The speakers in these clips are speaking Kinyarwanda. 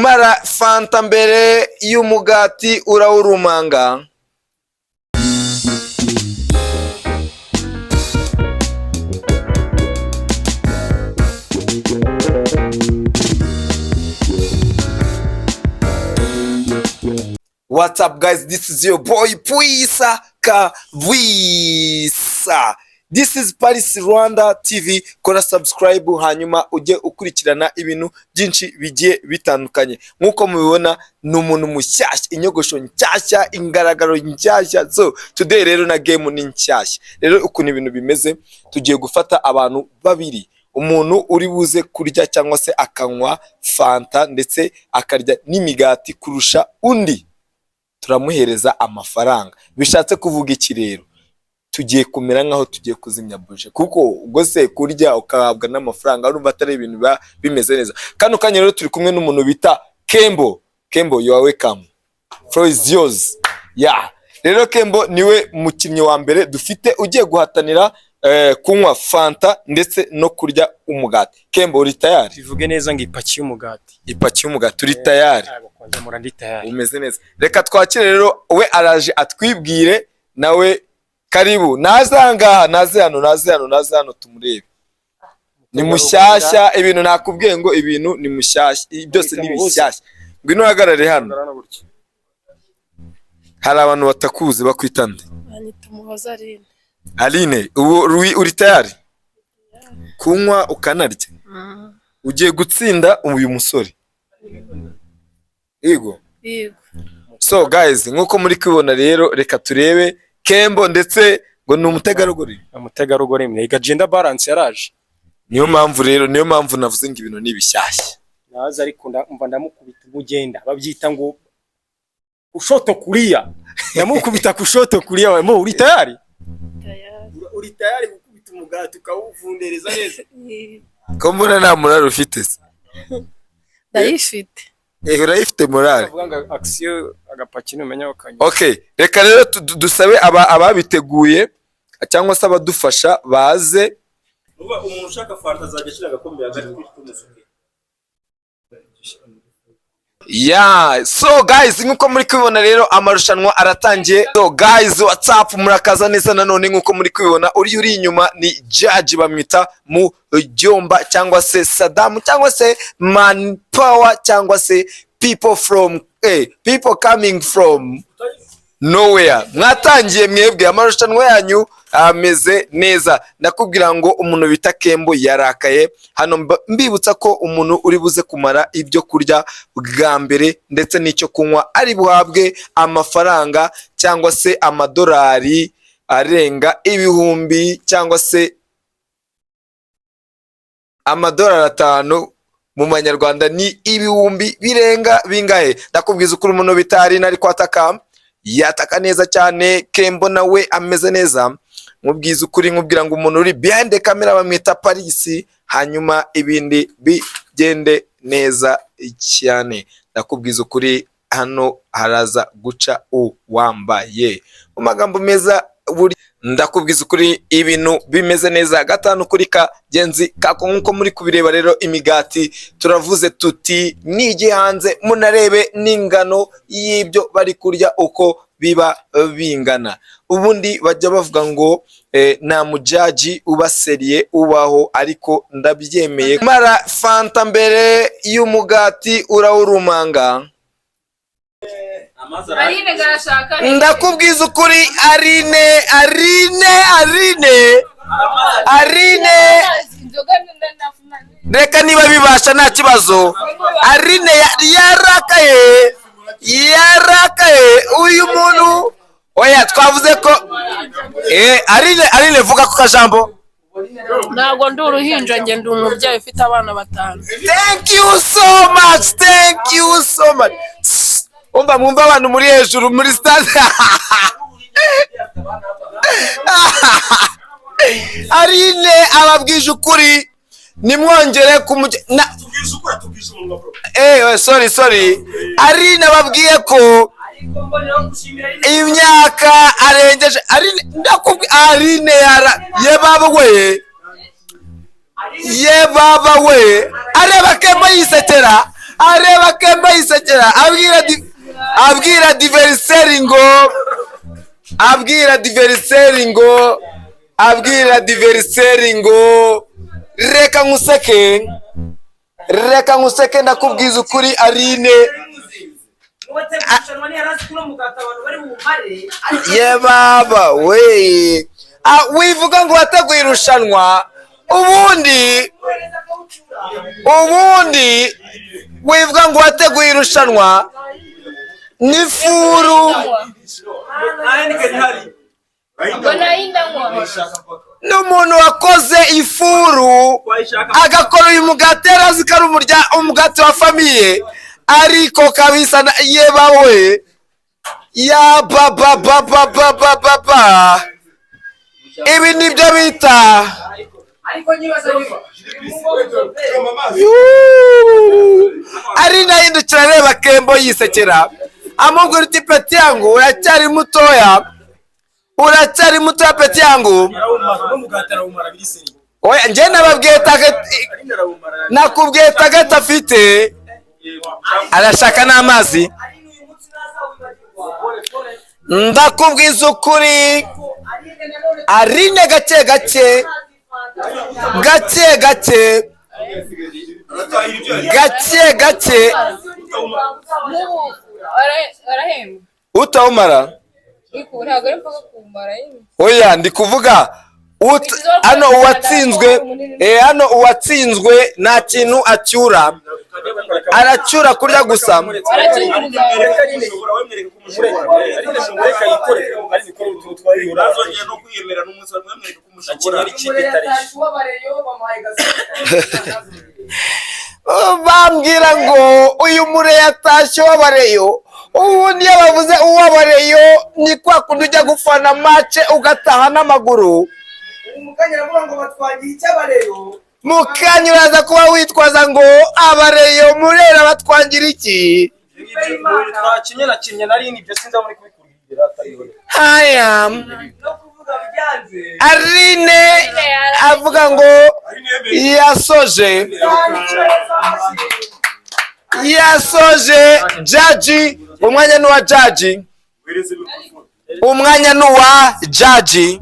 mara fanta mbere y'umugati urawurumanga. What's up guys, this is your boy Puisa Kavisa. This is Paris Rwanda TV. Kora subscribe hanyuma ujye ukurikirana ibintu byinshi bigiye bitandukanye. Nkuko mubibona n'umuntu mushyashya, inyogosho nshyashya, ingaragaro nshyashya. So today rero na game ni nshyashya. Rero ukuntu ibintu bimeze, tugiye gufata abantu babiri. Umuntu uri buze kurya cyangwa se akanywa fanta ndetse akarya n'imigati kurusha undi. Turamuhereza amafaranga. Bishatse kuvuga iki rero? Tugiye kumera nkaho tugiye kuzimya buje, kuko ubwo se kurya ukahabwa n'amafaranga urumva atari ibintu bimeze neza. Kano kanya rero turi kumwe n'umuntu bita Kembo. Kembo, you are welcome. Floor is yours. Yeah. Rero Kembo niwe mukinnyi wa mbere dufite ugiye guhatanira kunywa fanta ndetse no kurya umugati. Kembo, uri tayari? Bivuge neza ngo ipaki y'umugati. Ipaki y'umugati, uri tayari? Mura ndi tayari. Umeze neza. Reka twakire rero, we araje atwibwire, nawe karibu. Naze hano tumurebe. Ni mushyashya, ibintu nakubwiye ngo ibintu ni mushyashya, byose ni bishyashya. Ngwino hagarare hano. Hari abantu batakuzi bakwitande. Tumuhoza Aline. Aline, uri tayari? Kunywa ukanarya. Ugiye gutsinda uyu musore. Yego. So guys, nkuko muri kubona rero, reka turebe Kembo ndetse ngo ni umutegarugori. Umutegarugori mwiga gender balance yaraje. Niyo mpamvu navuze ngo ibintu ni bishyashya. Naza ariko umva ndamukubita umugenda. Babyita ngo ushoto kulia. Ndamukubita kushoto kulia. Mo uri tayari? Uri tayari gukubita umugati ukawuvundereza neza? Ko mbona nta morale ufite se? Ndayifite. Urayifite morale. Bavuga ngo action agapaki numenya wakanya. Okay, reka rero dusabe ababiteguye cyangwa se abadufasha baze. Umuntu ushaka fanta azagishira agakombe hagati k'umusuke. Yeah, so guys, nkuko muri kubibona rero amarushanwa aratangiye. So guys, what's up, murakaza neza nanone nkuko muri kubibona, uri inyuma ni judge bamwita mu Jomba cyangwa se Saddam cyangwa se Manpower cyangwa se people coming from nowhere. Mwatangiye mwebwe, amarushanwa yanyu ameze neza. Nakubwira ngo umuntu bita Kembo yarakaye hano. Mbibutsa ko umuntu uri buze kumara ibyo kurya bwa mbere ndetse n'icyo kunywa ari buhabwe amafaranga cyangwa se amadolari arenga ibihumbi cyangwa se amadolari 5 mu manyarwanda ni ibihumbi birenga bingahe. Ndakubwiza ukuri umuntu bita Aline ari kwataka, yataka neza cyane. Kembo nawe ameze neza. Mubwiza ukuri nkubwira ngo umuntu uri behind the camera bamwita Paris, hanyuma ibindi bigende neza cyane. Ndakubwiza ukuri hano haraza guca uwambaye mu magambo meza buri. Ndakubwiza ukuri ibintu bimeze neza. 5 kuri kagenzi kako nkuko muri kubireba rero. Imigati turavuze tuti nijye hanze munarebe n'ingano y'ibyo bari kurya uko biba bingana. Ubundi bajya bavuga ngo nta mujaji ubaseriye ubaho, ariko ndabyemeye. Mara fanta mbere y'umugati urawurumanga. Ndakubwiza ukuri Aline. Reka niba bibasha nta kibazo. Aline yarakaye uyu muntu. Oya, twavuze ko Aline vuga ku kajambo. Ntago ndi uruhinja, nge ndi umubyeyi ufite abana 5. Thank you so much. Umva mwumva abantu muri hejuru muri stade. Aline ababwije ukuri, nimwongere sorry. Aline ababwiye ko imyaka arengeje. Aline ye baba we areba Kembo yisetera. areba Kemba yisekera abwira diveriseri ngo reka nkuseke ndakubwiza ukuri Aline ye baba we wivuga ngo wateguye irushanwa ubundi wivuga ngo wateguye irushanwa n'ifuru n'umuntu wakoze ifuru agakora uyu mugati yarazi ko ari umugati wa famiye ariko kabisa yeba we ya baba ibi nibyo bita ari nahindukira areba Kembo yisekera amubwira uti peti yangu uracyari mutoya peti yangu oya njye nakubwiye tagata afite arashaka n'amazi ndakubwiza ukuri Aline gake utawumara oya ndi kuvuga hano uwatsinzwe nta kintu acyura aracyura kurya gusa bambwira ngo uyu mure yatashye w'abareyo ubundi iyo bavuze uw'abareyo ni kwa kundi ujya gufana mace ugataha n'amaguru mukanya uraza kuba witwaza ngo abareyo murera batwangira iki haya Aline avuga ngo yasoje jaji umwanya n'uwa jaji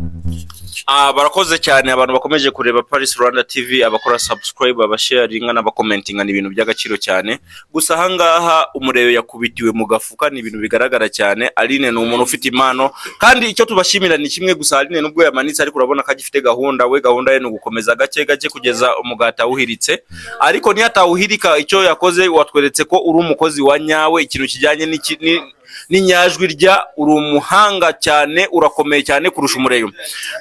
barakoze cyane abantu bakomeje kureba Paris Rwanda TV abakora subscribe abasharinga n'abakomentinga ni ibintu by'agaciro cyane gusa ahangaha umureyo yakubitiwe mu gafuka ni ibintu bigaragara cyane Aline ni umuntu ufite impano kandi icyo tubashimira ni kimwe gusa Aline nubwo yamanitse ariko urabona ko agifite gahunda ye no gukomeza gake kugeza umugata uhiritse ariko niyo atawuhirika icyo yakoze watweretse ko uri umukozi wa nyawe ikintu kijyanye n'inyajwi rya uri umuhanga cyane urakomeye cyane kurusha umureyo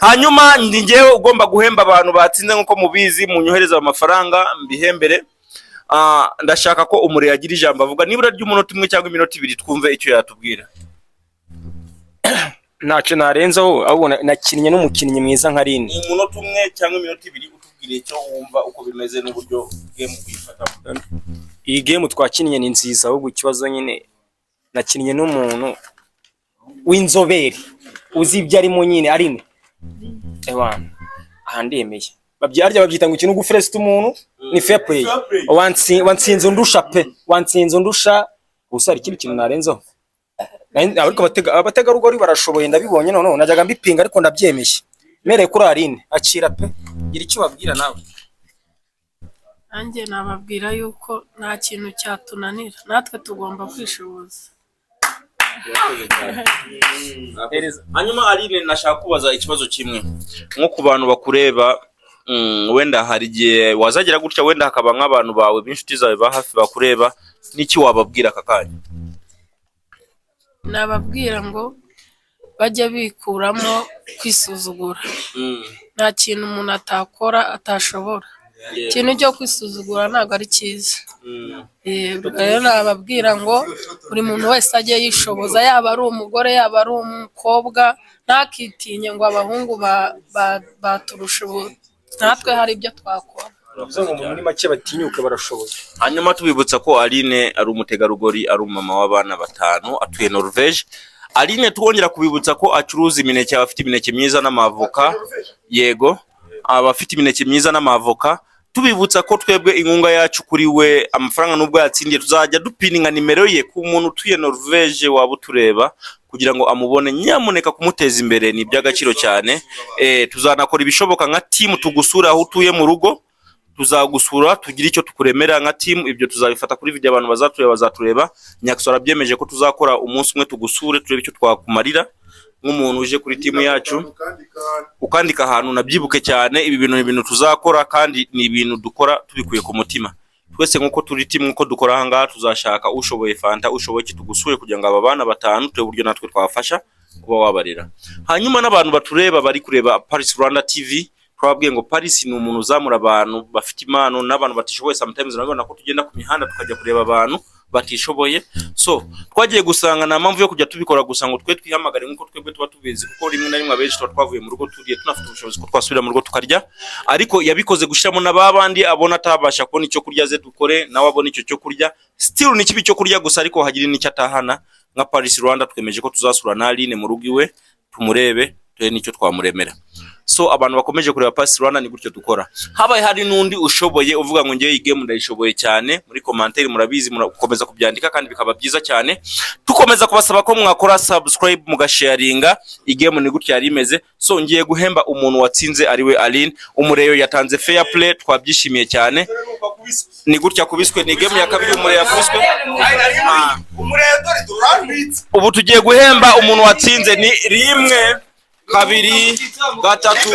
hanyuma ngewe ugomba guhemba abantu batsinze nkuko mubizi munyohereza amafaranga mbihembere ndashaka ko umureyo agira ijambo avuga nibura ry'umunota umwe cyangwa iminota ibiri twumve icyo yatubwira ntacyo narenzaho ahubwo nakinnye n'umukinnyi mwiza nka Aline umunota umwe cyangwa iminota ibiri utubwire icyo wumva uko bimeze n'uburyo game uyifatamo iyi game twakinnye ni nziza ahubwo ikibazo nyine nakinnye n'umuntu w'inzobere uzi ibyo arimo nyine Aline ndemeye babyita ngo ikintu gufrest umuntu ni fair play wansinze undusha gusa ari ikindi kintu narenzaho ariko abategarugori barashoboye ndabibonye none najyaga mbipinga ariko ndabyemeye mereye kuri Aline akira pe gira icyo babwira nawe nanjye nababwira yuko nta kintu cyatunanira natwe tugomba kwishoboza hanyuma Aline nashaka kubaza ikibazo kimwe nko ku bantu bakureba wenda hari igihe wazagira gutya wenda hakaba nk'abantu bawe b'inshuti zawe ba hafi bakureba n'iki wababwira aka kanya nababwira ngo bajya bikuramo kwisuzugura nta kintu umuntu atakora atashobora ikintu cyo kwisuzugura ntabwo ari cyiza rero nababwira ngo buri muntu wese ajye yishoboza yaba ari umugore yaba ari umukobwa ntakitinye ngo abahungu baturusha ubu natwe hari ibyo twakora muri make batinyuke barashoboye hanyuma tubibutsa ko Aline ari umutegarugori ari umama w'abana 5 atuye Norvège Aline twongera kubibutsa ko acuruza imineke abafite imineke myiza n'amavoka yego abafite imineke myiza n'amavoka tubibutsa ko twebwe inkunga yacu kuri we amafaranga nubwo yatsindiye tuzajya dupininga nimero ye ku muntu utuye Norvege waba utureba kugira ngo amubone, nyamuneka kumuteza imbere ni iby'agaciro cyane. Tuzanakora ibishoboka nka team tugusura aho utuye mu rugo, tuzagusura tugira icyo tukuremera nka team. Ibyo tuzabifata kuri video abantu bazatureba. Nyakisora byemeje ko tuzakora umunsi umwe tugusure turebe icyo twakumarira nk'umuntu uje kuri team yacu. Ukandika ahantu nabyibuke cyane, ibi bintu ni ibintu tuzakora kandi ni ibintu dukora tubikuye ku mutima. Twese nkuko turi team nkuko dukora ahangaha tuzashaka ushoboye fanta ushoboye kitugusure kugira ngo aba bana batanu twe buryo natwe twafasha kuba wabarira. Hanyuma n'abantu batureba bari kureba Paris Rwanda TV, twabwiye ngo Paris ni umuntu uzamura abantu bafite impano n'abantu batishoboye. Sometimes urabona ko tugenda ku mihanda tukajya kureba abantu batishoboye, so twagiye gusanga na mpamvu yo kujya tubikora gusa ngo twe twihamagare nkuko twebwe tuba tubizi, kuko rimwe na rimwe abenshi twavuye mu rugo turiye tunafite ubushobozi ko twasubira mu rugo tukarya, ariko yabikoze gushiramo n'ababandi abona atabasha kubona icyo kurya ze dukore nawe abona icyo cyo kurya. Still ni kibi cyo kurya gusa, ariko hagira n'icyo atahana. Nka Paris Rwanda twemeje ko tuzasura na Aline mu rugo iwe tumurebe twe nicyo twamuremera. So abantu bakomeje kureba Paris Rwanda ni gutyo dukora. Habaye hari nundi ushoboye uvuga ngo ngiye iyi game ndayishoboye cyane, muri commentaire murabizi murakomeza kubyandika kandi bikaba byiza cyane. Tukomeza kubasaba ko mwakora subscribe mugasharinga. Iyi game ni gutyo yari imeze. So ngiye guhemba umuntu watsinze ariwe Aline. Umureyo yatanze fair play, twabyishimiye cyane. Ni gutya kubiswe, ni game ya kabiri umureyo yakubiswe. Ubu tugiye guhemba umuntu watsinze ni rimwe, kabiri, gatatu,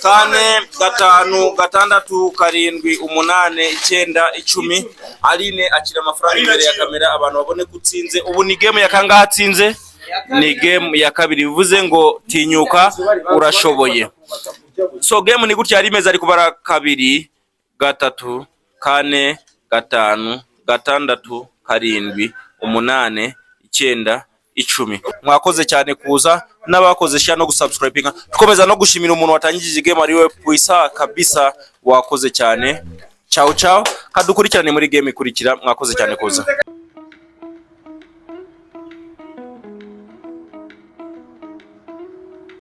kane, gatanu, gatandatu, karindwi, umunane, icyenda, icumi. Aline akira amafaranga imbere ya kamera abantu babone kutsinze. Ubu ni game ya kangahe atsinze? Ni game ya kabiri, bivuze ngo tinyuka urashoboye. So game ni gutya yari imeze, ari kubara kabiri, gatatu, kane, gatanu, gatandatu, karindwi, umunane, icyenda, icumi. Mwakoze cyane kuza n'abakoze share no gusubscribinga. Tukomeza no gushimira umuntu watangije game ariwe Puisa kabisa, wakoze cyane. Ciao ciao, kadukurikirane muri game ikurikira. Mwakoze cyane kuza.